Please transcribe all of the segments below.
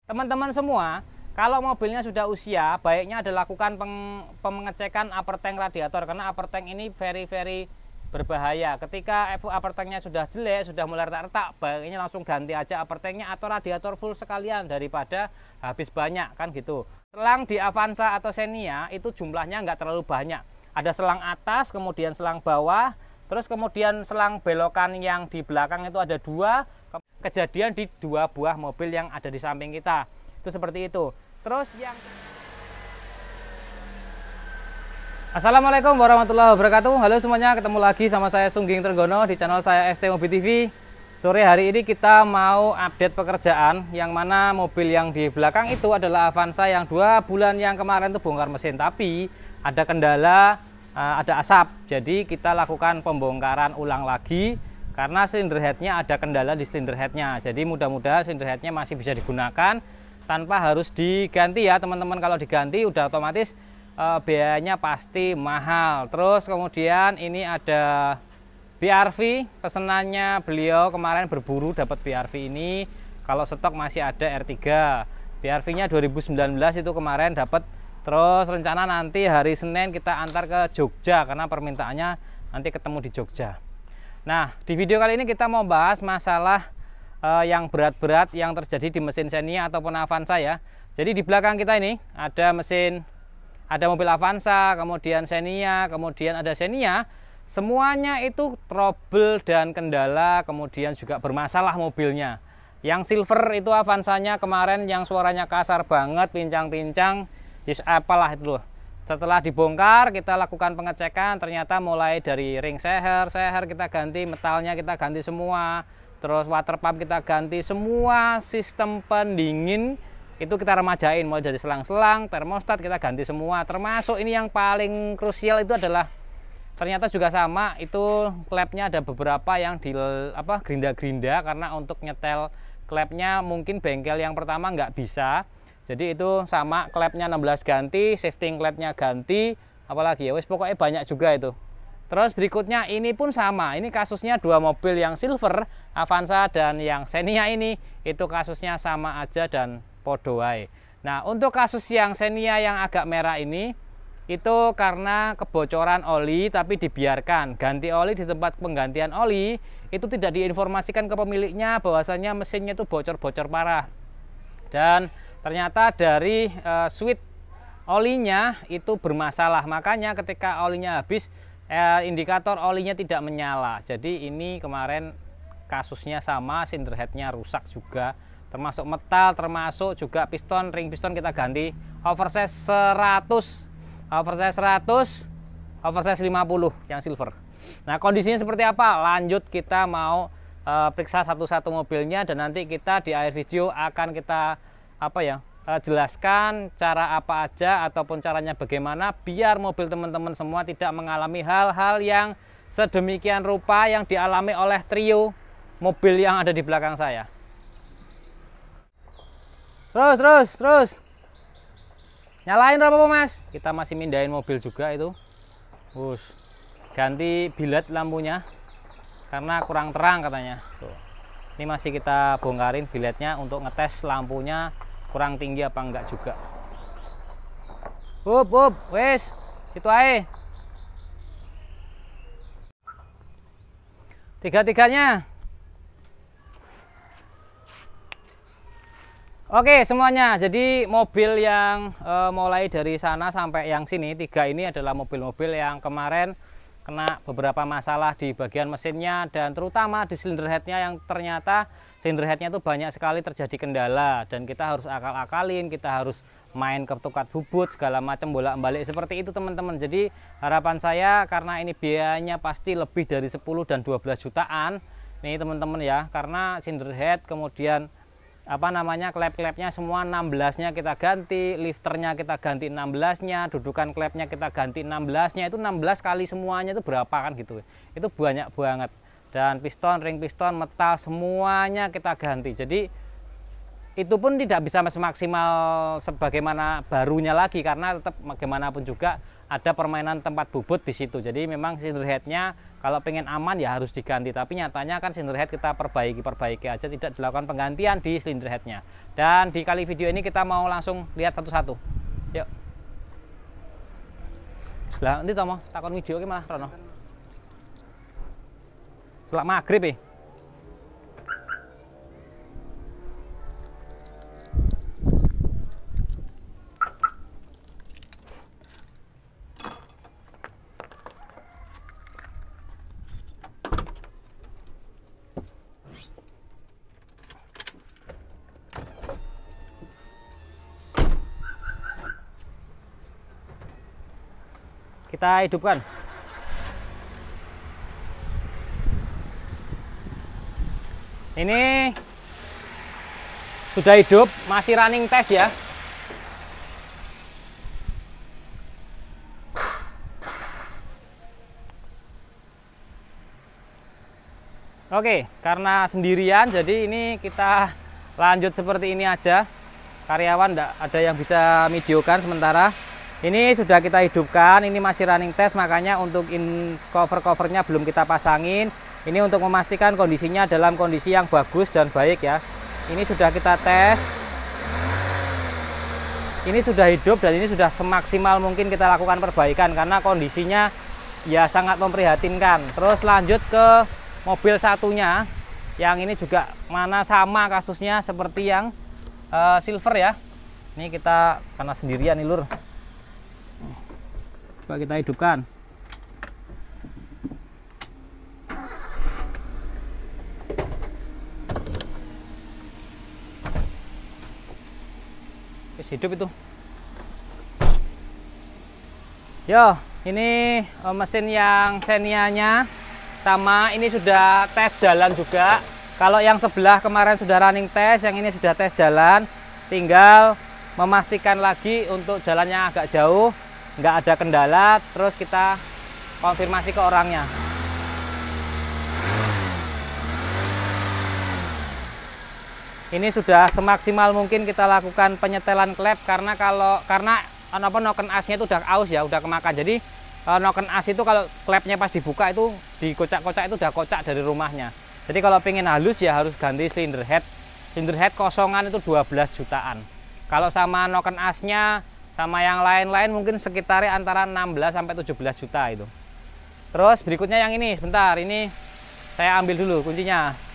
Teman-teman semua, kalau mobilnya sudah usia, baiknya ada lakukan pengecekan upper tank radiator, karena upper tank ini very berbahaya. Ketika upper tanknya sudah jelek, sudah mulai retak-retak, baiknya langsung ganti aja upper tanknya atau radiator full sekalian daripada habis banyak, kan gitu. Selang di Avanza atau Xenia itu jumlahnya nggak terlalu banyak. Ada selang atas, kemudian selang bawah, terus kemudian selang belokan yang di belakang itu ada dua. Kejadian di dua buah mobil yang ada di samping kita itu seperti itu. Terus yang Assalamualaikum warahmatullahi wabarakatuh. Halo semuanya, ketemu lagi sama saya Sungging Trenggono di channel saya ST Mobil TV. Sore hari ini kita mau update pekerjaan, yang mana mobil yang di belakang itu adalah Avanza yang 2 bulan yang kemarin itu bongkar mesin, tapi ada kendala, ada asap. Jadi kita lakukan pembongkaran ulang lagi karena silinder headnya ada kendala di silinder headnya. Jadi mudah-mudahan silinder headnya masih bisa digunakan tanpa harus diganti ya teman-teman. Kalau diganti udah otomatis biayanya pasti mahal. Terus kemudian ini ada BRV, pesenannya beliau kemarin berburu dapat BRV ini. Kalau stok masih ada R3. BRV nya 2019 itu kemarin dapat. Terus rencana nanti hari Senin kita antar ke Jogja karena permintaannya nanti ketemu di Jogja. Nah, di video kali ini kita mau bahas masalah yang berat-berat yang terjadi di mesin Xenia ataupun Avanza ya. Jadi di belakang kita ini ada mobil Avanza, kemudian Xenia, kemudian ada Xenia. Semuanya itu trouble dan kendala, kemudian juga bermasalah mobilnya. Yang silver itu Avanzanya kemarin yang suaranya kasar banget, pincang-pincang, apalah itu loh. Setelah dibongkar, kita lakukan pengecekan, ternyata mulai dari ring seher kita ganti, metalnya kita ganti semua, terus water pump kita ganti semua, sistem pendingin itu kita remajain, mulai dari selang-selang, termostat kita ganti semua, termasuk ini yang paling krusial itu adalah ternyata juga sama, itu klepnya ada beberapa yang di gerinda-gerinda, karena untuk nyetel klepnya mungkin bengkel yang pertama nggak bisa. Jadi itu sama, klepnya 16 ganti, shifting klepnya ganti, apalagi ya wis pokoknya banyak juga itu. Terus berikutnya ini pun sama, ini kasusnya dua mobil yang silver Avanza dan yang Xenia ini itu kasusnya sama aja dan podo wae. Nah, untuk kasus yang Xenia yang agak merah ini itu karena kebocoran oli tapi dibiarkan. Ganti oli di tempat penggantian oli itu tidak diinformasikan ke pemiliknya bahwasanya mesinnya itu bocor-bocor parah. Dan ternyata dari switch olinya itu bermasalah, makanya ketika olinya habis indikator olinya tidak menyala. Jadi ini kemarin kasusnya sama, cylinder headnya rusak juga, termasuk metal, termasuk juga piston, ring piston kita ganti oversize 100, oversize 100, oversize 50 yang silver. Nah, kondisinya seperti apa? Lanjut kita mau periksa satu-satu mobilnya, dan nanti kita di akhir video akan kita jelaskan cara apa aja ataupun caranya bagaimana biar mobil teman-teman semua tidak mengalami hal-hal yang sedemikian rupa yang dialami oleh trio mobil yang ada di belakang saya. Terus nyalain apa mas? Kita masih mindahin mobil juga itu. Ganti biled lampunya karena kurang terang katanya. Tuh. Ini masih kita bongkarin bilednya untuk ngetes lampunya kurang tinggi apa enggak juga. Wes, itu aja. Tiga-tiganya. Oke semuanya, jadi mobil yang mulai dari sana sampai yang sini, 3 ini adalah mobil-mobil yang kemarin kena beberapa masalah di bagian mesinnya, dan terutama di silinder headnya yang ternyata silinder headnya itu banyak sekali terjadi kendala, dan kita harus akal-akalin, kita harus main ketukat bubut segala macam bolak-balik seperti itu teman-teman. Jadi harapan saya, karena ini biayanya pasti lebih dari 10 dan 12 jutaan nih teman-teman ya, karena silinder head kemudian klep-klepnya semua 16-nya kita ganti, lifternya kita ganti 16-nya, dudukan klepnya kita ganti 16-nya, itu 16 kali semuanya itu berapa kan gitu. Itu banyak banget. Dan piston, ring piston, metal semuanya kita ganti. Jadi itu pun tidak bisa semaksimal sebagaimana barunya lagi, karena tetap bagaimanapun juga ada permainan tempat bubut di situ. Jadi memang cylinder headnya kalau pengen aman ya harus diganti, tapi nyatanya kan cylinder head kita perbaiki aja, tidak dilakukan penggantian di cylinder headnya. Dan di kali video ini kita mau langsung lihat satu-satu. Yuk. Lah nanti tomo takon video malah Rono. Selak maghrib ya. Kita hidupkan. Ini sudah hidup, masih running test ya. Oke, karena sendirian jadi ini kita lanjut seperti ini aja. Karyawan enggak ada yang bisa videokan sementara. Ini sudah kita hidupkan, ini masih running test, makanya untuk cover-covernya belum kita pasangin. Ini untuk memastikan kondisinya dalam kondisi yang bagus dan baik ya. Ini sudah kita tes. Ini sudah hidup dan ini sudah semaksimal mungkin kita lakukan perbaikan karena kondisinya ya sangat memprihatinkan. Terus lanjut ke mobil satunya, yang ini juga mana sama kasusnya seperti yang silver ya. Ini kita karena sendirian nih lur. Coba kita hidupkan. Hidup itu. Yo, ini mesin yang Xenia-nya sama ini sudah tes jalan juga. Kalau yang sebelah kemarin sudah running test, yang ini sudah tes jalan. Tinggal memastikan lagi untuk jalannya agak jauh, nggak ada kendala, terus kita konfirmasi ke orangnya. Ini sudah semaksimal mungkin kita lakukan penyetelan klep karena noken asnya itu udah aus ya, udah kemakan. Jadi noken as itu kalau klepnya pas dibuka itu dikocak-kocak itu udah kocak dari rumahnya. Jadi kalau pengen halus ya harus ganti cylinder head. Cylinder head kosongan itu 12 jutaan. Kalau sama noken asnya sama yang lain-lain mungkin sekitarnya antara 16 sampai 17 juta itu. Terus berikutnya yang ini, sebentar, ini saya ambil dulu kuncinya.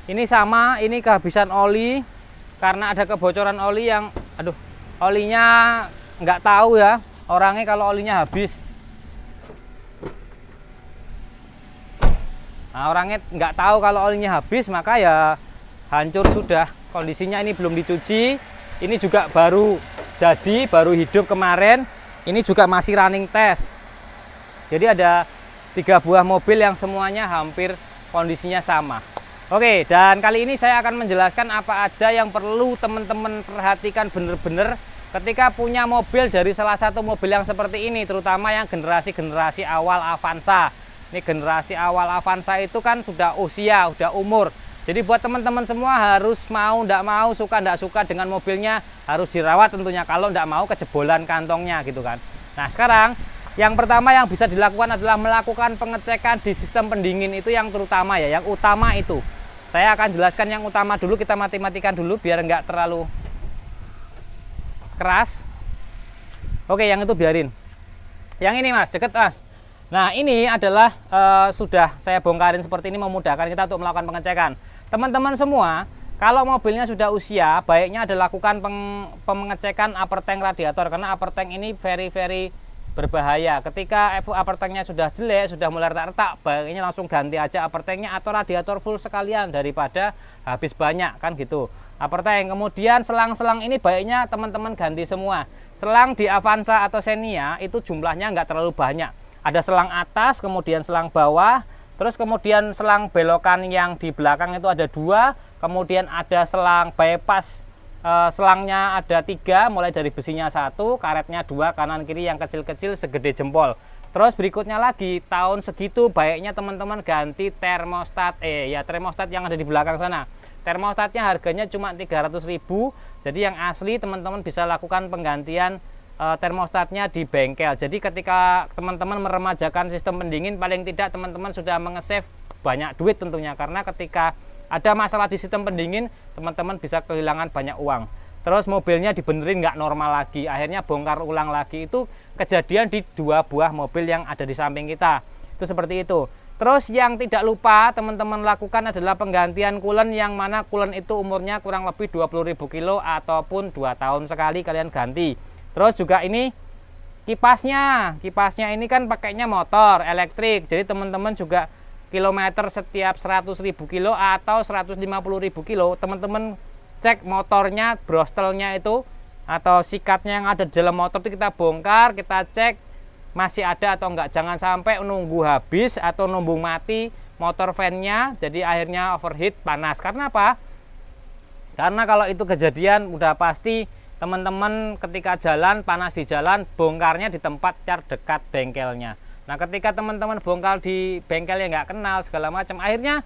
Ini sama, ini kehabisan oli karena ada kebocoran oli yang, olinya nggak tahu ya orangnya kalau olinya habis. Nah, orangnya nggak tahu kalau olinya habis, maka ya hancur sudah. Kondisinya ini belum dicuci, ini juga baru jadi, baru hidup kemarin. Ini juga masih running test. Jadi ada 3 buah mobil yang semuanya hampir kondisinya sama. Oke, dan kali ini saya akan menjelaskan apa aja yang perlu teman-teman perhatikan bener-bener ketika punya mobil dari salah satu mobil yang seperti ini, terutama yang generasi awal Avanza. Ini generasi awal Avanza itu kan sudah usia, sudah umur. Jadi buat teman-teman semua harus mau ndak mau, suka ndak suka dengan mobilnya harus dirawat tentunya. Kalau ndak mau kejebolan kantongnya gitu kan. Nah sekarang yang pertama yang bisa dilakukan adalah melakukan pengecekan di sistem pendingin, itu yang terutama ya, yang utama itu. Saya akan jelaskan yang utama dulu, kita mati-matikan dulu biar nggak terlalu keras. Oke, yang itu biarin. Yang ini mas, deket mas. Nah ini adalah sudah saya bongkarin seperti ini, memudahkan kita untuk melakukan pengecekan. Teman-teman semua, kalau mobilnya sudah usia, baiknya ada lakukan pengecekan upper tank radiator, karena upper tank ini very berbahaya. Ketika upper tanknya sudah jelek, sudah mulai retak-retak, baiknya langsung ganti aja upper tanknya atau radiator full sekalian daripada habis banyak kan gitu. Upper tank, kemudian selang-selang ini baiknya teman-teman ganti semua. Selang di Avanza atau Xenia itu jumlahnya nggak terlalu banyak. Ada selang atas, kemudian selang bawah, Terus kemudian selang belokan yang di belakang itu ada 2, kemudian ada selang bypass, selangnya ada 3, mulai dari besinya 1, karetnya 2, kanan kiri yang kecil-kecil segede jempol. Terus berikutnya lagi, tahun segitu baiknya teman-teman ganti termostat, termostat yang ada di belakang sana. Termostatnya harganya cuma 300.000, jadi yang asli teman-teman bisa lakukan penggantian termostatnya di bengkel. Jadi ketika teman-teman meremajakan sistem pendingin, paling tidak teman-teman sudah menge-save banyak duit tentunya, karena ketika ada masalah di sistem pendingin, teman-teman bisa kehilangan banyak uang. Terus mobilnya dibenerin nggak normal lagi, akhirnya bongkar ulang lagi. Itu kejadian di 2 buah mobil yang ada di samping kita, itu seperti itu. Terus yang tidak lupa teman-teman lakukan adalah penggantian coolant, yang mana coolant itu umurnya kurang lebih 20.000 kilo ataupun 2 tahun sekali kalian ganti. Terus juga ini kipasnya ini kan pakainya motor elektrik, jadi teman-teman juga kilometer setiap 100.000 kilo atau 150.000 kilo, teman-teman cek motornya, brostelnya itu atau sikatnya yang ada di dalam motor itu kita bongkar, kita cek masih ada atau enggak. Jangan sampai nunggu habis atau nunggu mati motor fan-nya, jadi akhirnya overheat, panas. Karena apa? Karena kalau itu kejadian udah pasti teman-teman ketika jalan, panas di jalan, bongkarnya di tempat terdekat bengkelnya. Nah ketika teman-teman bongkar di bengkel yang nggak kenal segala macam, akhirnya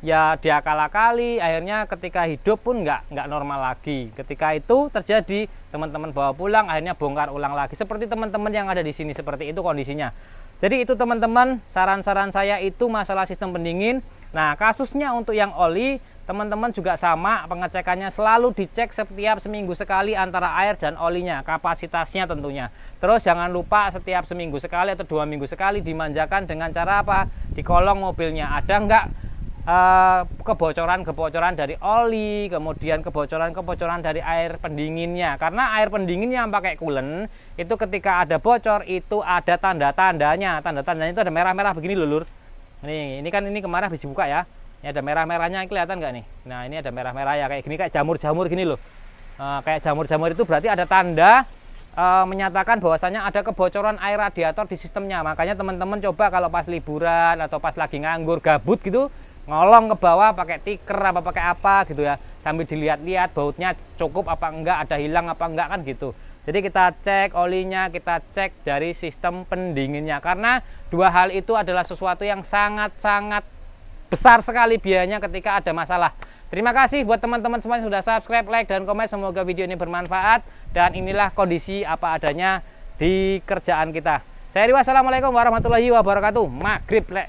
ya diakal-akali, akhirnya ketika hidup pun nggak normal lagi. Ketika itu terjadi, teman-teman bawa pulang, akhirnya bongkar ulang lagi. Seperti teman-teman yang ada di sini, seperti itu kondisinya. Jadi itu teman-teman, saran-saran saya itu masalah sistem pendingin. Nah kasusnya untuk yang oli, teman-teman juga sama, pengecekannya selalu dicek setiap seminggu sekali antara air dan olinya, kapasitasnya tentunya. Terus jangan lupa setiap seminggu sekali atau 2 minggu sekali dimanjakan dengan cara apa? Di kolong mobilnya ada nggak kebocoran dari oli, kemudian kebocoran dari air pendinginnya. Karena air pendingin yang pakai coolant itu ketika ada bocor itu ada tanda-tandanya. Tanda-tandanya itu ada merah-merah begini lho, Lur. Ini kan ini kemarin habis dibuka ya. Ini ada merah-merahnya, kelihatan nggak nih? Nah ini ada merah-merah ya, kayak gini, kayak jamur-jamur gini loh. Kayak jamur-jamur itu berarti ada tanda menyatakan bahwasanya ada kebocoran air radiator di sistemnya. Makanya teman-teman coba kalau pas liburan atau pas lagi nganggur gabut gitu, ngolong ke bawah pakai tiker apa pakai apa gitu ya, sambil dilihat-lihat bautnya cukup apa enggak, ada hilang apa enggak kan gitu. Jadi kita cek olinya, kita cek dari sistem pendinginnya, karena 2 hal itu adalah sesuatu yang sangat-sangat besar sekali biayanya ketika ada masalah. Terima kasih buat teman-teman semua yang sudah subscribe, like, dan komen. Semoga video ini bermanfaat, dan inilah kondisi apa adanya di kerjaan kita. Saya Ridwan, wassalamualaikum warahmatullahi wabarakatuh. Maghrib lek.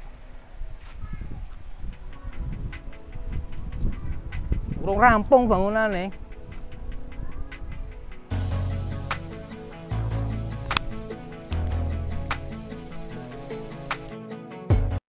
Urung rampung bangunan nih.